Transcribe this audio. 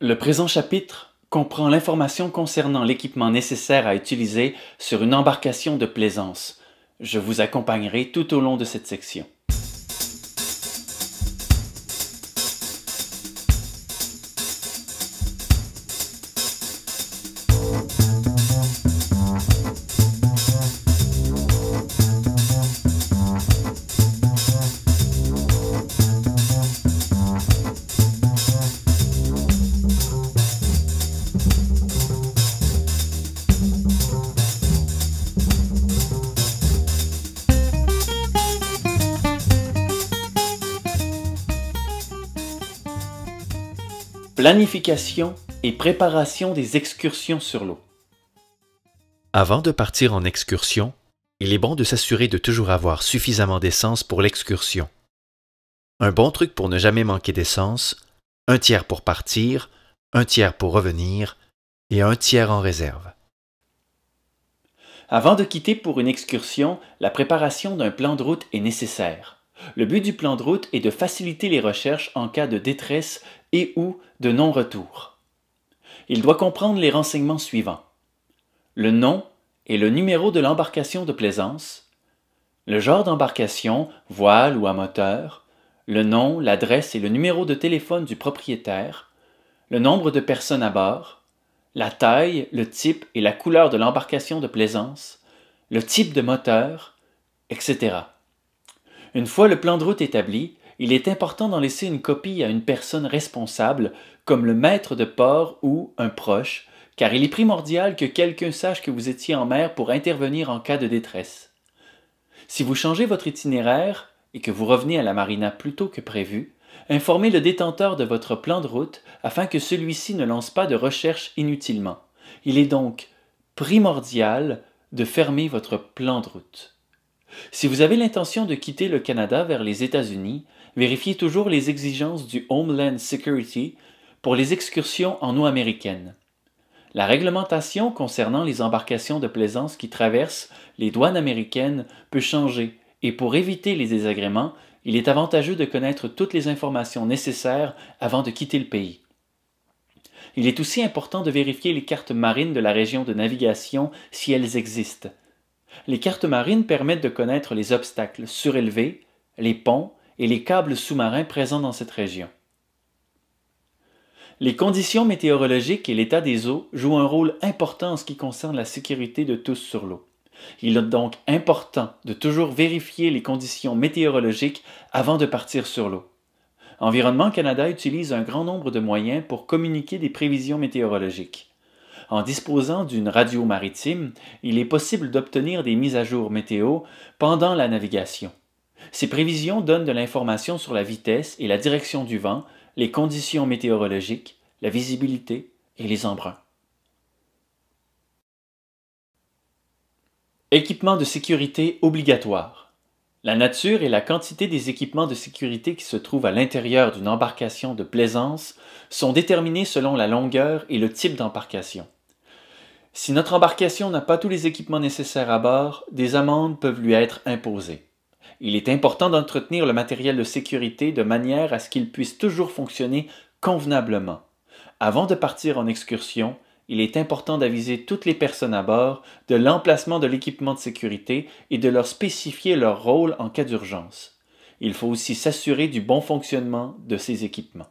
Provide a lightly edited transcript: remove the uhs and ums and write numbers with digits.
Le présent chapitre comprend l'information concernant l'équipement nécessaire à utiliser sur une embarcation de plaisance. Je vous accompagnerai tout au long de cette section. Planification et préparation des excursions sur l'eau. Avant de partir en excursion, il est bon de s'assurer de toujours avoir suffisamment d'essence pour l'excursion. Un bon truc pour ne jamais manquer d'essence, 1/3 pour partir, 1/3 pour revenir et 1/3 en réserve. Avant de quitter pour une excursion, la préparation d'un plan de route est nécessaire. Le but du plan de route est de faciliter les recherches en cas de détresse et ou de non-retour. Il doit comprendre les renseignements suivants: le nom et le numéro de l'embarcation de plaisance, le genre d'embarcation, voile ou à moteur, le nom, l'adresse et le numéro de téléphone du propriétaire, le nombre de personnes à bord, la taille, le type et la couleur de l'embarcation de plaisance, le type de moteur, etc. Une fois le plan de route établi, il est important d'en laisser une copie à une personne responsable, comme le maître de port ou un proche, car il est primordial que quelqu'un sache que vous étiez en mer pour intervenir en cas de détresse. Si vous changez votre itinéraire et que vous revenez à la marina plus tôt que prévu, informez le détenteur de votre plan de route afin que celui-ci ne lance pas de recherche inutilement. Il est donc primordial de fermer votre plan de route. Si vous avez l'intention de quitter le Canada vers les États-Unis, vérifiez toujours les exigences du Homeland Security pour les excursions en eau américaine. La réglementation concernant les embarcations de plaisance qui traversent les douanes américaines peut changer et pour éviter les désagréments, il est avantageux de connaître toutes les informations nécessaires avant de quitter le pays. Il est aussi important de vérifier les cartes marines de la région de navigation si elles existent. Les cartes marines permettent de connaître les obstacles surélevés, les ponts et les câbles sous-marins présents dans cette région. Les conditions météorologiques et l'état des eaux jouent un rôle important en ce qui concerne la sécurité de tous sur l'eau. Il est donc important de toujours vérifier les conditions météorologiques avant de partir sur l'eau. Environnement Canada utilise un grand nombre de moyens pour communiquer des prévisions météorologiques. En disposant d'une radio maritime, il est possible d'obtenir des mises à jour météo pendant la navigation. Ces prévisions donnent de l'information sur la vitesse et la direction du vent, les conditions météorologiques, la visibilité et les embruns. Équipements de sécurité obligatoires. La nature et la quantité des équipements de sécurité qui se trouvent à l'intérieur d'une embarcation de plaisance sont déterminés selon la longueur et le type d'embarcation. Si notre embarcation n'a pas tous les équipements nécessaires à bord, des amendes peuvent lui être imposées. Il est important d'entretenir le matériel de sécurité de manière à ce qu'il puisse toujours fonctionner convenablement. Avant de partir en excursion, il est important d'aviser toutes les personnes à bord de l'emplacement de l'équipement de sécurité et de leur spécifier leur rôle en cas d'urgence. Il faut aussi s'assurer du bon fonctionnement de ces équipements.